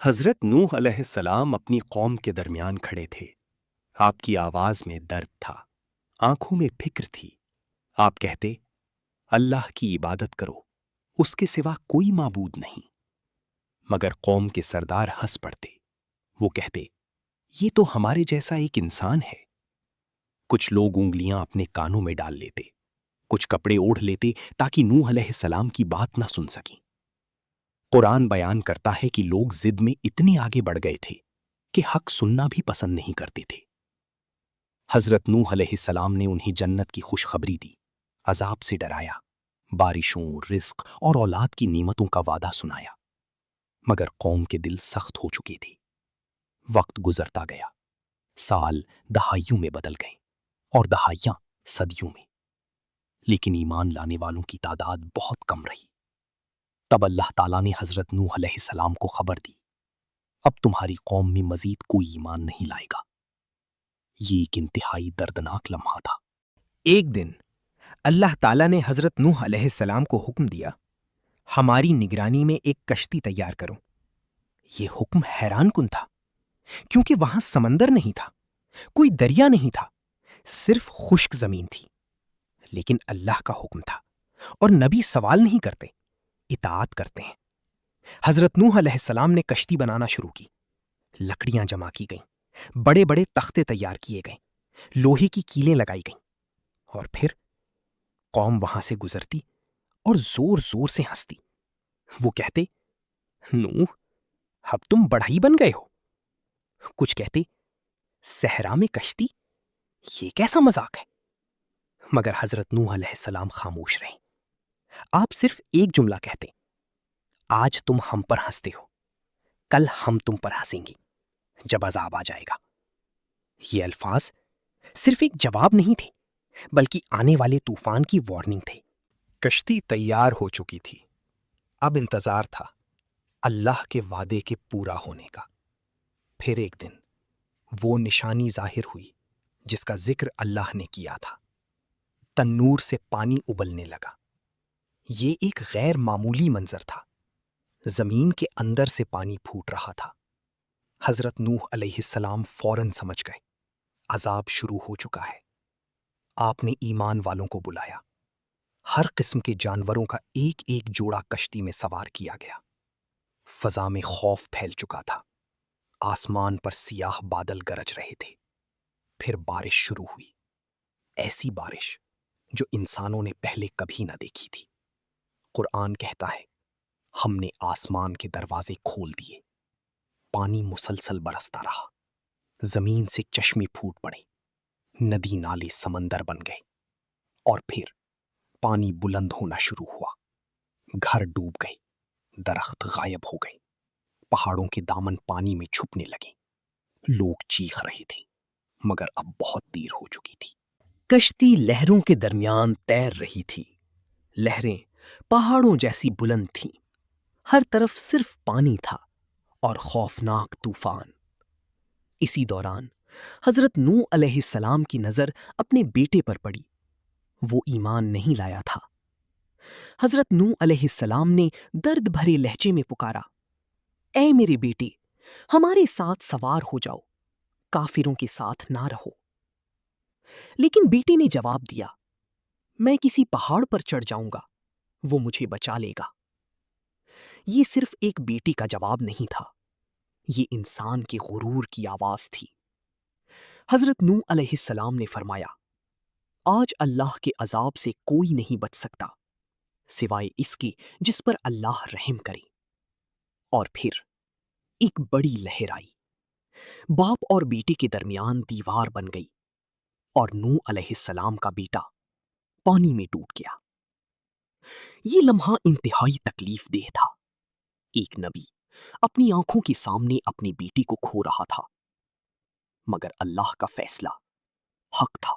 حضرت نوح علیہ السلام اپنی قوم کے درمیان کھڑے تھے۔ آپ کی آواز میں درد تھا، آنکھوں میں فکر تھی۔ آپ کہتے، اللہ کی عبادت کرو، اس کے سوا کوئی معبود نہیں۔ مگر قوم کے سردار ہنس پڑتے۔ وہ کہتے، یہ تو ہمارے جیسا ایک انسان ہے۔ کچھ لوگ انگلیاں اپنے کانوں میں ڈال لیتے، کچھ کپڑے اوڑھ لیتے تاکہ نوح علیہ السلام کی بات نہ سن سکیں۔ قرآن بیان کرتا ہے کہ لوگ ضد میں اتنے آگے بڑھ گئے تھے کہ حق سننا بھی پسند نہیں کرتے تھے۔ حضرت نوح علیہ السلام نے انہیں جنت کی خوشخبری دی، عذاب سے ڈرایا، بارشوں، رزق اور اولاد کی نعمتوں کا وعدہ سنایا۔ مگر قوم کے دل سخت ہو چکے تھے۔ وقت گزرتا گیا، سال دہائیوں میں بدل گئے اور دہائیاں صدیوں میں، لیکن ایمان لانے والوں کی تعداد بہت کم رہی۔ تب اللہ تعالیٰ نے حضرت نوح علیہ السلام کو خبر دی، اب تمہاری قوم میں مزید کوئی ایمان نہیں لائے گا۔ یہ ایک انتہائی دردناک لمحہ تھا۔ ایک دن اللہ تعالیٰ نے حضرت نوح علیہ السلام کو حکم دیا، ہماری نگرانی میں ایک کشتی تیار کرو۔ یہ حکم حیران کن تھا، کیونکہ وہاں سمندر نہیں تھا، کوئی دریا نہیں تھا، صرف خشک زمین تھی۔ لیکن اللہ کا حکم تھا، اور نبی سوال نہیں کرتے، اطاعت کرتے ہیں۔ حضرت نوح علیہ السلام نے کشتی بنانا شروع کی۔ لکڑیاں جمع کی گئیں، بڑے بڑے تختے تیار کیے گئے، لوہے کی کیلیں لگائی گئیں، اور پھر قوم وہاں سے گزرتی اور زور زور سے ہنستی۔ وہ کہتے، نوح، اب تم بڑھئی بن گئے ہو۔ کچھ کہتے، صحرا میں کشتی، یہ کیسا مذاق ہے؟ مگر حضرت نوح علیہ السلام خاموش رہے۔ آپ صرف ایک جملہ کہتے، آج تم ہم پر ہنستے ہو، کل ہم تم پر ہنسیں گے جب عذاب آ جائے گا۔ یہ الفاظ صرف ایک جواب نہیں تھے، بلکہ آنے والے طوفان کی وارننگ تھے۔ کشتی تیار ہو چکی تھی، اب انتظار تھا اللہ کے وعدے کے پورا ہونے کا۔ پھر ایک دن وہ نشانی ظاہر ہوئی جس کا ذکر اللہ نے کیا تھا۔ تنور سے پانی ابلنے لگا۔ یہ ایک غیر معمولی منظر تھا، زمین کے اندر سے پانی پھوٹ رہا تھا۔ حضرت نوح علیہ السلام فوراً سمجھ گئے، عذاب شروع ہو چکا ہے۔ آپ نے ایمان والوں کو بلایا، ہر قسم کے جانوروں کا ایک ایک جوڑا کشتی میں سوار کیا گیا۔ فضا میں خوف پھیل چکا تھا، آسمان پر سیاہ بادل گرج رہے تھے۔ پھر بارش شروع ہوئی، ایسی بارش جو انسانوں نے پہلے کبھی نہ دیکھی تھی۔ قرآن کہتا ہے، ہم نے آسمان کے دروازے کھول دیے، پانی مسلسل برستا رہا، زمین سے چشمے پھوٹ پڑے، ندی نالے سمندر بن گئے، اور پھر پانی بلند ہونا شروع ہوا، گھر ڈوب گئے، درخت غائب ہو گئے، پہاڑوں کے دامن پانی میں چھپنے لگے۔ لوگ چیخ رہے تھے، مگر اب بہت دیر ہو چکی تھی۔ کشتی لہروں کے درمیان تیر رہی تھی، لہریں پہاڑوں جیسی بلند تھیں، ہر طرف صرف پانی تھا اور خوفناک طوفان۔ اسی دوران حضرت نوح علیہ السلام کی نظر اپنے بیٹے پر پڑی۔ وہ ایمان نہیں لایا تھا۔ حضرت نوح علیہ السلام نے درد بھرے لہجے میں پکارا، اے میرے بیٹے، ہمارے ساتھ سوار ہو جاؤ، کافروں کے ساتھ نہ رہو۔ لیکن بیٹے نے جواب دیا، میں کسی پہاڑ پر چڑھ جاؤں گا، وہ مجھے بچا لے گا۔ یہ صرف ایک بیٹی کا جواب نہیں تھا، یہ انسان کے غرور کی آواز تھی۔ حضرت نوح علیہ السلام نے فرمایا، آج اللہ کے عذاب سے کوئی نہیں بچ سکتا سوائے اس کے جس پر اللہ رحم کرے۔ اور پھر ایک بڑی لہر آئی، باپ اور بیٹے کے درمیان دیوار بن گئی، اور نوح علیہ السلام کا بیٹا پانی میں ٹوٹ گیا۔ یہ لمحہ انتہائی تکلیف دہ تھا۔ ایک نبی اپنی آنکھوں کے سامنے اپنے بیٹی کو کھو رہا تھا، مگر اللہ کا فیصلہ حق تھا۔